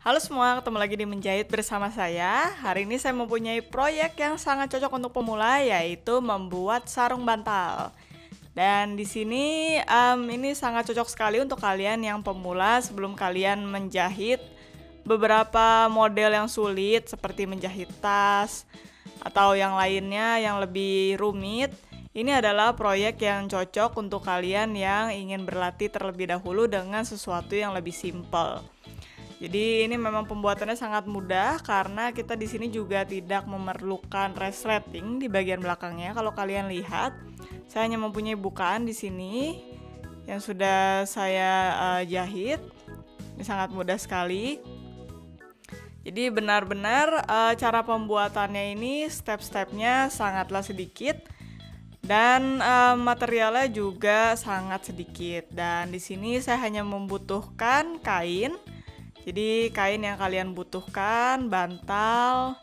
Halo semua, ketemu lagi di Menjahit bersama saya. Hari ini saya mempunyai proyek yang sangat cocok untuk pemula, yaitu membuat sarung bantal. Dan di sini ini sangat cocok sekali untuk kalian yang pemula sebelum kalian menjahit beberapa model yang sulit seperti menjahit tas atau yang lainnya yang lebih rumit. Ini adalah proyek yang cocok untuk kalian yang ingin berlatih terlebih dahulu dengan sesuatu yang lebih simple. Jadi ini memang pembuatannya sangat mudah karena kita di sini juga tidak memerlukan resleting di bagian belakangnya. Kalau kalian lihat, saya hanya mempunyai bukaan di sini yang sudah saya jahit. Ini sangat mudah sekali. Jadi benar-benar cara pembuatannya ini step-stepnya sangatlah sedikit dan materialnya juga sangat sedikit. Dan di sini saya hanya membutuhkan kain. Jadi kain yang kalian butuhkan, bantal,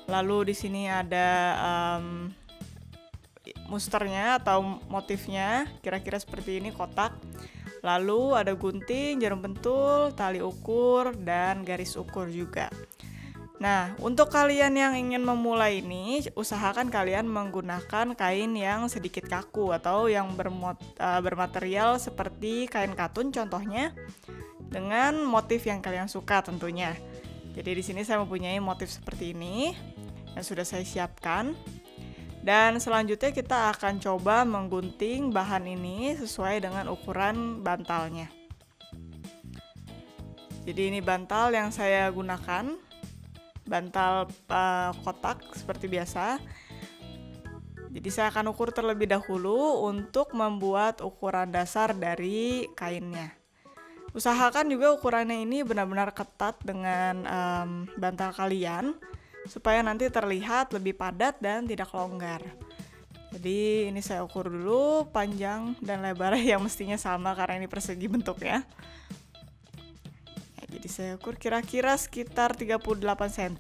lalu di sini ada musternya atau motifnya, kira-kira seperti ini, kotak. Lalu ada gunting, jarum pentul, tali ukur, dan garis ukur juga. Nah, untuk kalian yang ingin memulai ini, usahakan kalian menggunakan kain yang sedikit kaku atau yang bermaterial seperti kain katun contohnya, dengan motif yang kalian suka tentunya. Jadi di sini saya mempunyai motif seperti ini yang sudah saya siapkan. Dan selanjutnya kita akan coba menggunting bahan ini sesuai dengan ukuran bantalnya. Jadi ini bantal yang saya gunakan, bantal kotak seperti biasa. Jadi saya akan ukur terlebih dahulu untuk membuat ukuran dasar dari kainnya. Usahakan juga ukurannya ini benar-benar ketat dengan bantal kalian supaya nanti terlihat lebih padat dan tidak longgar. Jadi ini saya ukur dulu panjang dan lebarnya yang mestinya sama karena ini persegi bentuknya. Jadi saya ukur kira-kira sekitar 38 cm.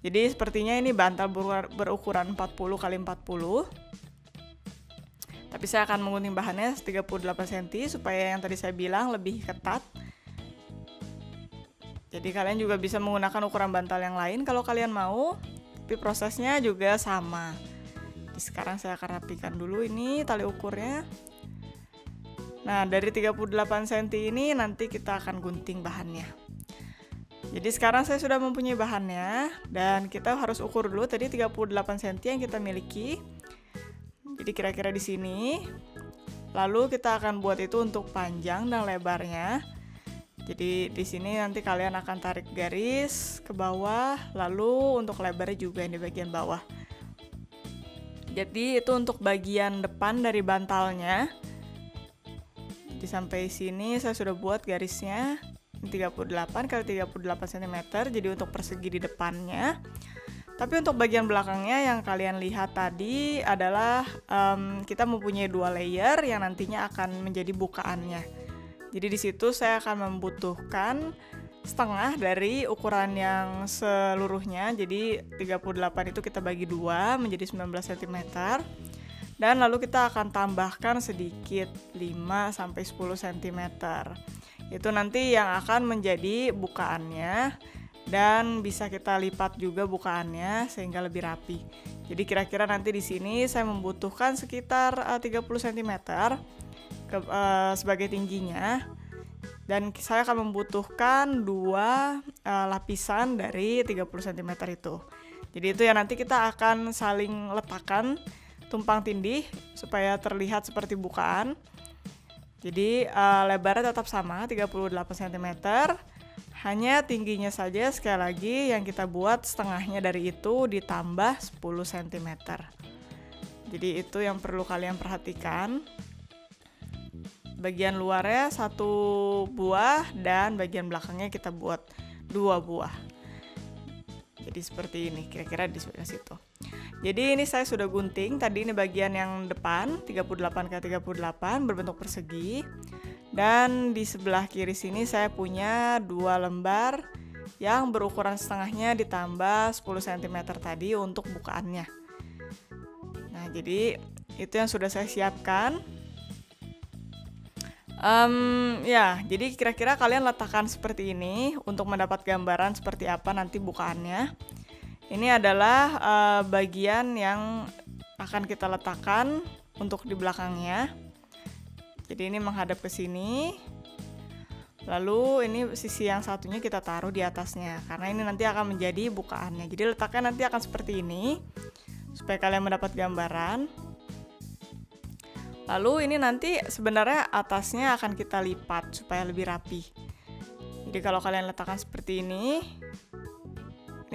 Jadi sepertinya ini bantal berukuran 40 x 40. Tapi saya akan menggunting bahannya 38 cm supaya yang tadi saya bilang lebih ketat. Jadi kalian juga bisa menggunakan ukuran bantal yang lain kalau kalian mau, tapi prosesnya juga sama. Jadi sekarang saya akan rapikan dulu ini tali ukurnya. Nah, dari 38 cm ini nanti kita akan gunting bahannya. Jadi sekarang saya sudah mempunyai bahannya dan kita harus ukur dulu tadi 38 cm yang kita miliki. Jadi kira-kira di sini. Lalu kita akan buat itu untuk panjang dan lebarnya. Jadi di sini nanti kalian akan tarik garis ke bawah, lalu untuk lebarnya juga yang di bagian bawah. Jadi itu untuk bagian depan dari bantalnya. Jadi sampai sini saya sudah buat garisnya 38 x 38 cm. Jadi untuk persegi di depannya. Tapi untuk bagian belakangnya yang kalian lihat tadi adalah kita mempunyai 2 layer yang nantinya akan menjadi bukaannya. Jadi di situ saya akan membutuhkan setengah dari ukuran yang seluruhnya. Jadi 38 itu kita bagi 2 menjadi 19 cm. Dan lalu kita akan tambahkan sedikit 5-10 cm. Itu nanti yang akan menjadi bukaannya. Dan bisa kita lipat juga bukaannya sehingga lebih rapi. Jadi kira-kira nanti di sini saya membutuhkan sekitar 30 cm sebagai tingginya. Dan saya akan membutuhkan 2 lapisan dari 30 cm itu. Jadi itu ya nanti kita akan saling letakkan tumpang tindih supaya terlihat seperti bukaan. Jadi lebarnya tetap sama 38 cm. Hanya tingginya saja sekali lagi yang kita buat setengahnya dari itu ditambah 10 cm. Jadi itu yang perlu kalian perhatikan. Bagian luarnya 1 buah dan bagian belakangnya kita buat 2 buah. Jadi seperti ini, kira-kira di sebelah situ. Jadi ini saya sudah gunting, tadi ini bagian yang depan 38 x 38 berbentuk persegi. Dan di sebelah kiri sini saya punya 2 lembar yang berukuran setengahnya ditambah 10 cm tadi untuk bukaannya. Nah, jadi itu yang sudah saya siapkan. Ya, jadi kira-kira kalian letakkan seperti ini untuk mendapat gambaran seperti apa nanti bukaannya. Ini adalah bagian yang akan kita letakkan untuk di belakangnya. Jadi ini menghadap ke sini. Lalu ini sisi yang satunya kita taruh di atasnya, karena ini nanti akan menjadi bukaannya. Jadi letaknya nanti akan seperti ini, supaya kalian mendapat gambaran. Lalu ini nanti sebenarnya atasnya akan kita lipat supaya lebih rapi. Jadi kalau kalian letakkan seperti ini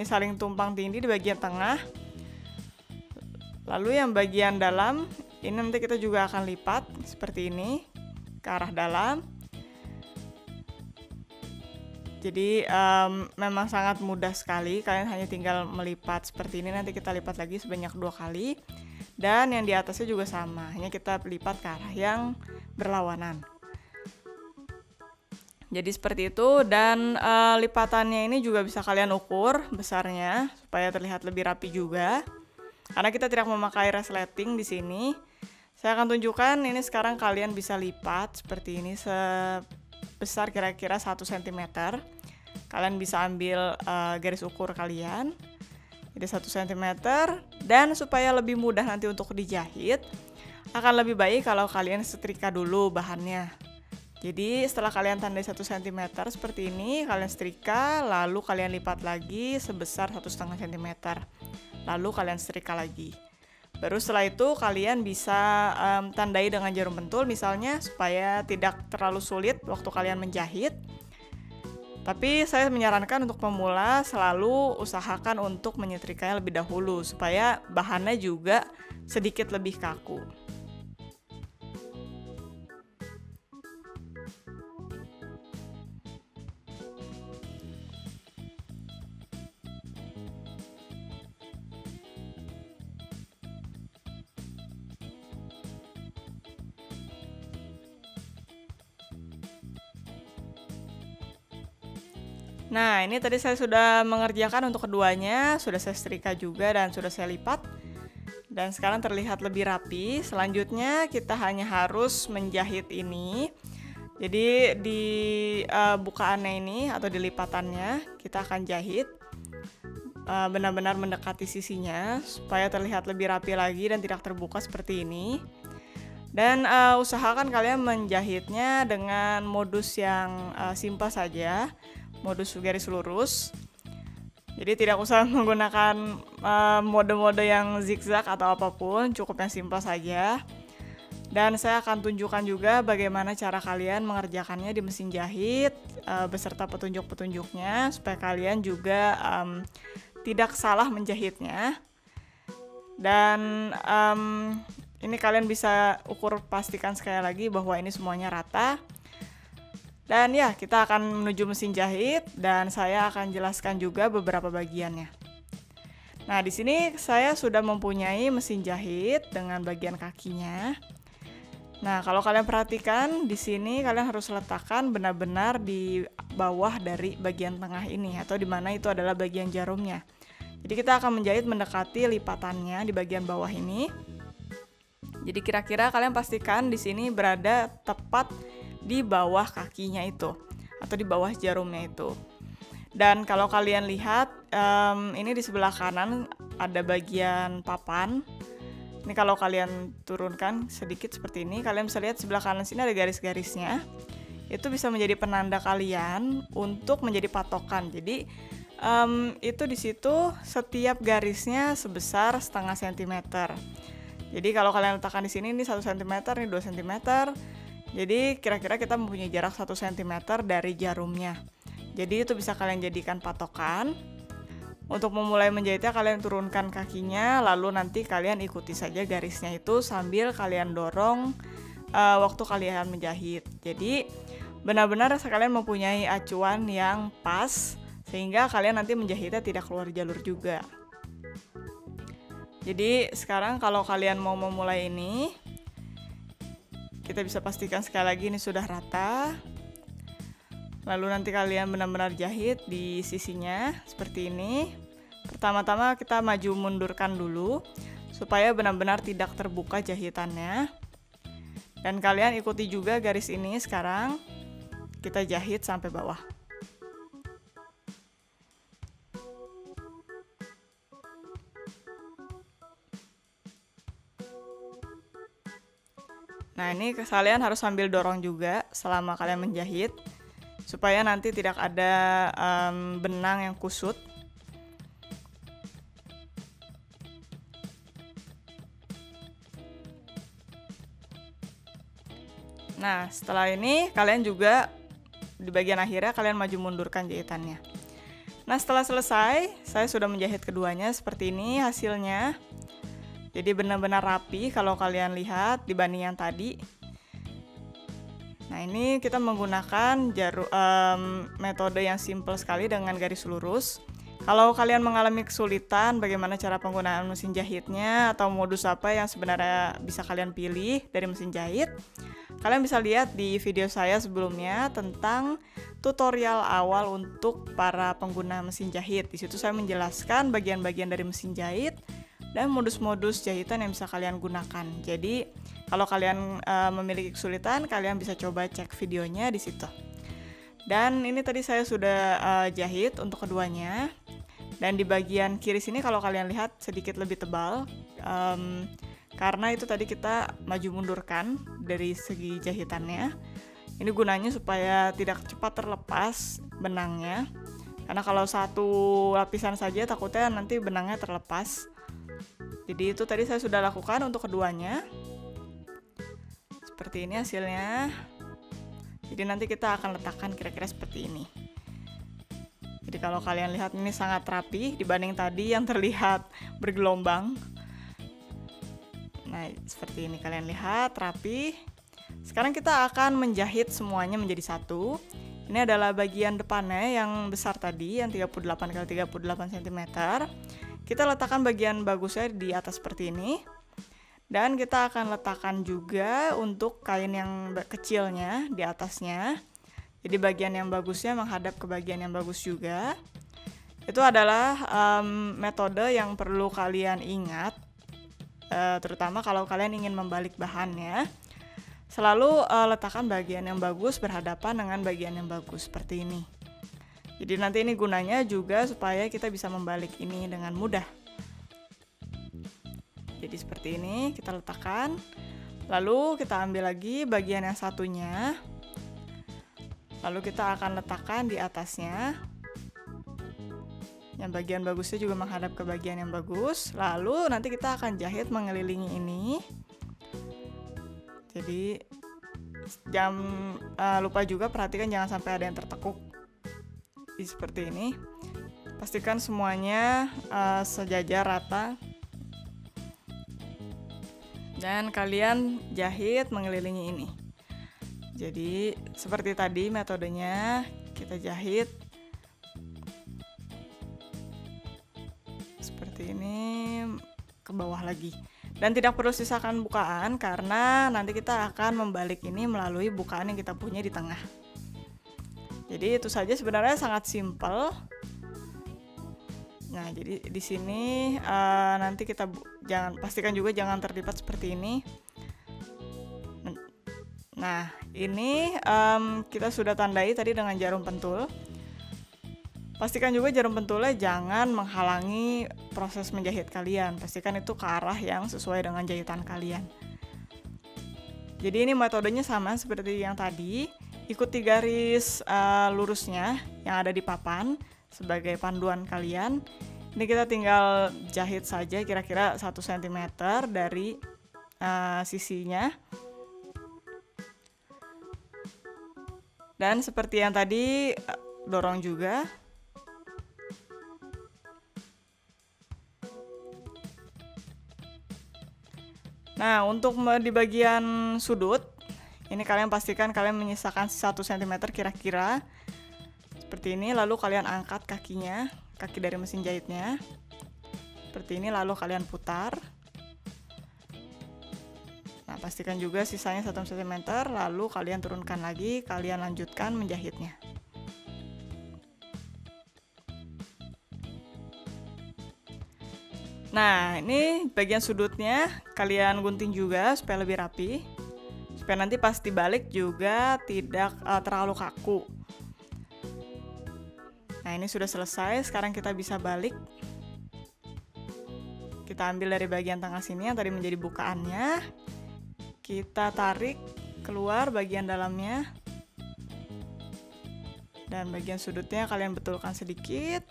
saling tumpang tindih di bagian tengah. Lalu yang bagian dalam, ini nanti kita juga akan lipat seperti ini, ke arah dalam. Jadi memang sangat mudah sekali, kalian hanya tinggal melipat seperti ini, nanti kita lipat lagi sebanyak 2 kali. Dan yang di atasnya juga sama, hanya kita lipat ke arah yang berlawanan. Jadi seperti itu, dan lipatannya ini juga bisa kalian ukur besarnya, supaya terlihat lebih rapi juga. Karena kita tidak memakai resleting di sini. Saya akan tunjukkan ini sekarang kalian bisa lipat seperti ini sebesar kira-kira 1 cm. Kalian bisa ambil garis ukur kalian. Jadi 1 cm, dan supaya lebih mudah nanti untuk dijahit, akan lebih baik kalau kalian setrika dulu bahannya. Jadi setelah kalian tandai 1 cm seperti ini, kalian setrika, lalu kalian lipat lagi sebesar 1,5 cm. Lalu kalian setrika lagi. Baru setelah itu kalian bisa tandai dengan jarum pentul misalnya, supaya tidak terlalu sulit waktu kalian menjahit. Tapi saya menyarankan untuk pemula selalu usahakan untuk menyetrikanya lebih dahulu, supaya bahannya juga sedikit lebih kaku. Nah, ini tadi saya sudah mengerjakan untuk keduanya, sudah saya setrika juga dan sudah saya lipat. Dan sekarang terlihat lebih rapi. Selanjutnya kita hanya harus menjahit ini. Jadi di bukaannya ini atau di lipatannya kita akan jahit benar-benar mendekati sisinya supaya terlihat lebih rapi lagi dan tidak terbuka seperti ini. Dan usahakan kalian menjahitnya dengan modus yang simpel saja. Modus garis lurus. Jadi tidak usah menggunakan mode-mode yang zigzag atau apapun, cukup yang simpel saja. Dan saya akan tunjukkan juga bagaimana cara kalian mengerjakannya di mesin jahit beserta petunjuk-petunjuknya, supaya kalian juga tidak salah menjahitnya. Dan ini kalian bisa ukur, pastikan sekali lagi bahwa ini semuanya rata. Dan ya, kita akan menuju mesin jahit dan saya akan jelaskan juga beberapa bagiannya. Nah, di sini saya sudah mempunyai mesin jahit dengan bagian kakinya. Nah, kalau kalian perhatikan di sini kalian harus letakkan benar-benar di bawah dari bagian tengah ini, atau di mana itu adalah bagian jarumnya. Jadi kita akan menjahit mendekati lipatannya di bagian bawah ini. Jadi kira-kira kalian pastikan di sini berada tepat di bawah kakinya itu, atau di bawah jarumnya itu. Dan kalau kalian lihat ini di sebelah kanan ada bagian papan. Ini kalau kalian turunkan sedikit seperti ini, kalian bisa lihat sebelah kanan sini ada garis-garisnya. Itu bisa menjadi penanda kalian untuk menjadi patokan. Jadi itu di situ setiap garisnya sebesar 0,5 cm. Jadi kalau kalian letakkan di sini ini 1 cm, ini 2 cm. Jadi kira-kira kita mempunyai jarak 1 cm dari jarumnya. Jadi itu bisa kalian jadikan patokan. Untuk memulai menjahitnya kalian turunkan kakinya, lalu nanti kalian ikuti saja garisnya itu sambil kalian dorong waktu kalian menjahit. Jadi benar-benar kalian mempunyai acuan yang pas, sehingga kalian nanti menjahitnya tidak keluar jalur juga. Jadi sekarang kalau kalian mau memulai ini, kita bisa pastikan sekali lagi ini sudah rata. Lalu nanti kalian benar-benar jahit di sisinya seperti ini. Pertama-tama kita maju mundurkan dulu supaya benar-benar tidak terbuka jahitannya. Dan kalian ikuti juga garis ini sekarang. Kita jahit sampai bawah. Nah, ini kalian harus sambil dorong juga selama kalian menjahit, supaya nanti tidak ada benang yang kusut. Nah, setelah ini kalian juga di bagian akhirnya kalian maju mundurkan jahitannya. Nah, setelah selesai, saya sudah menjahit keduanya seperti ini hasilnya. Jadi benar-benar rapi kalau kalian lihat dibanding yang tadi. Nah, ini kita menggunakan metode yang simple sekali dengan garis lurus. Kalau kalian mengalami kesulitan bagaimana cara penggunaan mesin jahitnya atau modus apa yang sebenarnya bisa kalian pilih dari mesin jahit, kalian bisa lihat di video saya sebelumnya tentang tutorial awal untuk para pengguna mesin jahit. Di situ saya menjelaskan bagian-bagian dari mesin jahit dan modus-modus jahitan yang bisa kalian gunakan. Jadi, kalau kalian memiliki kesulitan, kalian bisa coba cek videonya di situ. Dan ini tadi saya sudah jahit untuk keduanya. Dan di bagian kiri sini kalau kalian lihat sedikit lebih tebal, karena itu tadi kita maju mundurkan dari segi jahitannya. Ini gunanya supaya tidak cepat terlepas benangnya. Karena kalau satu lapisan saja takutnya nanti benangnya terlepas. Jadi itu tadi saya sudah lakukan untuk keduanya. Seperti ini hasilnya. Jadi nanti kita akan letakkan kira-kira seperti ini. Jadi kalau kalian lihat ini sangat rapi dibanding tadi yang terlihat bergelombang. Nah, seperti ini kalian lihat rapi. Sekarang kita akan menjahit semuanya menjadi satu. Ini adalah bagian depannya yang besar tadi, yang 38 x 38 cm. Kita letakkan bagian bagusnya di atas seperti ini. Dan kita akan letakkan juga untuk kain yang kecilnya di atasnya. Jadi bagian yang bagusnya menghadap ke bagian yang bagus juga. Itu adalah metode yang perlu kalian ingat, terutama kalau kalian ingin membalik bahannya. Selalu letakkan bagian yang bagus berhadapan dengan bagian yang bagus, seperti ini. Jadi nanti ini gunanya juga supaya kita bisa membalik ini dengan mudah. Jadi seperti ini kita letakkan. Lalu kita ambil lagi bagian yang satunya. Lalu kita akan letakkan di atasnya. Yang bagian bagusnya juga menghadap ke bagian yang bagus. Lalu nanti kita akan jahit mengelilingi ini. Jadi jangan lupa juga perhatikan jangan sampai ada yang tertekuk. Seperti ini. Pastikan semuanya sejajar rata. Dan kalian jahit mengelilingi ini. Jadi seperti tadi metodenya, kita jahit seperti ini ke bawah lagi. Dan tidak perlu sisakan bukaan karena nanti kita akan membalik ini melalui bukaan yang kita punya di tengah. Jadi itu saja sebenarnya sangat simpel. Nah, jadi di sini nanti kita pastikan juga jangan terlipat seperti ini. Nah, ini kita sudah tandai tadi dengan jarum pentul. Pastikan juga jarum pentulnya jangan menghalangi proses menjahit kalian. Pastikan itu ke arah yang sesuai dengan jahitan kalian. Jadi ini metodenya sama seperti yang tadi. Ikuti garis lurusnya yang ada di papan sebagai panduan kalian. Ini kita tinggal jahit saja kira-kira 1 cm dari sisinya. Dan seperti yang tadi, dorong juga. Nah, untuk di bagian sudut, ini kalian pastikan kalian menyisakan 1 cm kira-kira. Seperti ini, lalu kalian angkat kakinya, kaki dari mesin jahitnya. Seperti ini, lalu kalian putar. Nah, pastikan juga sisanya 1 cm, lalu kalian turunkan lagi, kalian lanjutkan menjahitnya. Nah, ini bagian sudutnya kalian gunting juga supaya lebih rapi. supaya nanti pas dibalik juga tidak terlalu kaku. Nah, ini sudah selesai. Sekarang kita bisa balik. Kita ambil dari bagian tengah sini yang tadi menjadi bukaannya. Kita tarik keluar bagian dalamnya. Dan bagian sudutnya kalian betulkan sedikit.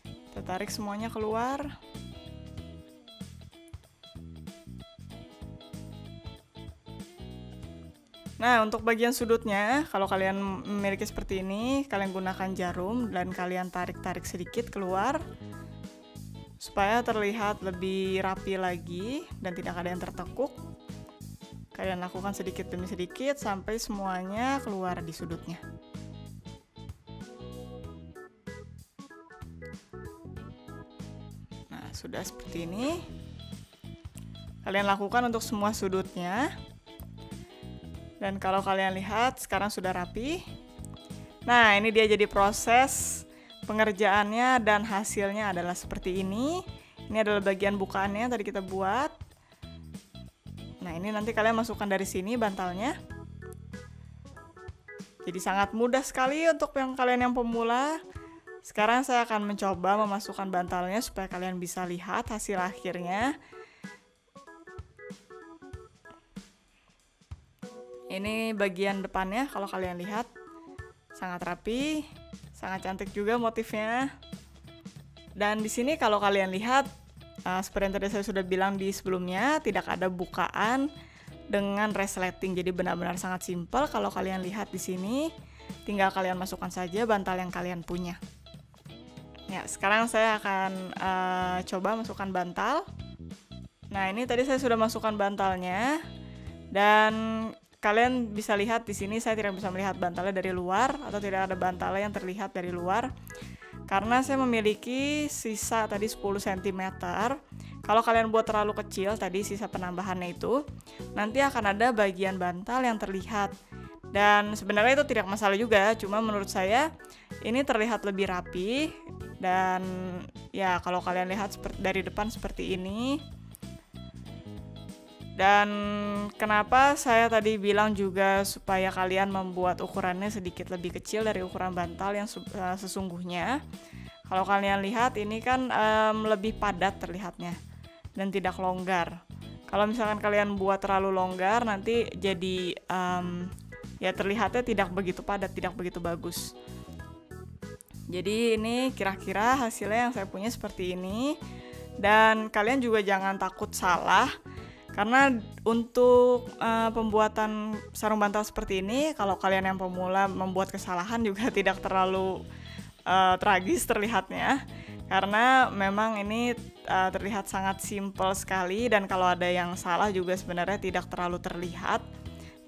Kita tarik semuanya keluar. Nah, untuk bagian sudutnya, kalau kalian memiliki seperti ini, kalian gunakan jarum dan kalian tarik-tarik sedikit keluar supaya terlihat lebih rapi lagi dan tidak ada yang tertekuk. Kalian lakukan sedikit demi sedikit sampai semuanya keluar di sudutnya. Nah, sudah seperti ini. Kalian lakukan untuk semua sudutnya. Dan kalau kalian lihat, sekarang sudah rapi. Nah, ini dia jadi proses pengerjaannya dan hasilnya adalah seperti ini. Ini adalah bagian bukaannya yang tadi kita buat. Nah, ini nanti kalian masukkan dari sini bantalnya. Jadi sangat mudah sekali untuk kalian yang pemula. Sekarang saya akan mencoba memasukkan bantalnya supaya kalian bisa lihat hasil akhirnya. Ini bagian depannya, kalau kalian lihat sangat rapi, sangat cantik juga motifnya. Dan di sini kalau kalian lihat, seperti yang tadi saya sudah bilang di sebelumnya, tidak ada bukaan dengan resleting. Jadi benar-benar sangat simpel. Kalau kalian lihat di sini, tinggal kalian masukkan saja bantal yang kalian punya. Ya, sekarang saya akan coba masukkan bantal. Nah, ini tadi saya sudah masukkan bantalnya, dan kalian bisa lihat di sini saya tidak bisa melihat bantalnya dari luar atau tidak ada bantalnya yang terlihat dari luar karena saya memiliki sisa tadi 10 cm. Kalau kalian buat terlalu kecil tadi sisa penambahannya itu, nanti akan ada bagian bantal yang terlihat. Dan sebenarnya itu tidak masalah juga, cuma menurut saya ini terlihat lebih rapi. Dan ya kalau kalian lihat dari depan seperti ini. Dan kenapa saya tadi bilang juga supaya kalian membuat ukurannya sedikit lebih kecil dari ukuran bantal yang sesungguhnya. Kalau kalian lihat ini kan lebih padat terlihatnya dan tidak longgar. Kalau misalkan kalian buat terlalu longgar nanti jadi ya terlihatnya tidak begitu padat, tidak begitu bagus. Jadi ini kira-kira hasilnya yang saya punya seperti ini. Dan kalian juga jangan takut salah. Karena untuk pembuatan sarung bantal seperti ini, kalau kalian yang pemula membuat kesalahan juga tidak terlalu tragis terlihatnya. Karena memang ini terlihat sangat simpel sekali dan kalau ada yang salah juga sebenarnya tidak terlalu terlihat.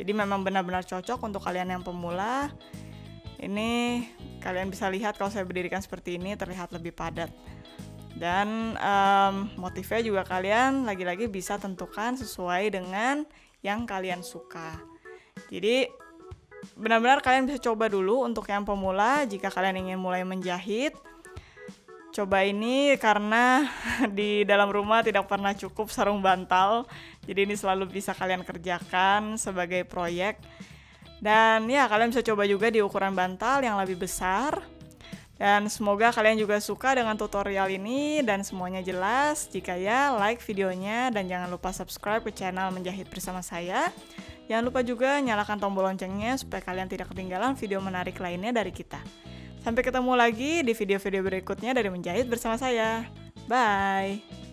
Jadi memang benar-benar cocok untuk kalian yang pemula. Ini kalian bisa lihat kalau saya berdirikan seperti ini terlihat lebih padat. Dan motifnya juga kalian lagi-lagi bisa tentukan sesuai dengan yang kalian suka. Jadi benar-benar kalian bisa coba dulu untuk yang pemula jika kalian ingin mulai menjahit. Coba ini karena di dalam rumah tidak pernah cukup sarung bantal. Jadi ini selalu bisa kalian kerjakan sebagai proyek. Dan ya kalian bisa coba juga di ukuran bantal yang lebih besar. Dan semoga kalian juga suka dengan tutorial ini dan semuanya jelas. Jika ya, like videonya dan jangan lupa subscribe ke channel Menjahit Bersama saya. Jangan lupa juga nyalakan tombol loncengnya supaya kalian tidak ketinggalan video menarik lainnya dari kita. Sampai ketemu lagi di video-video berikutnya dari Menjahit Bersama saya. Bye!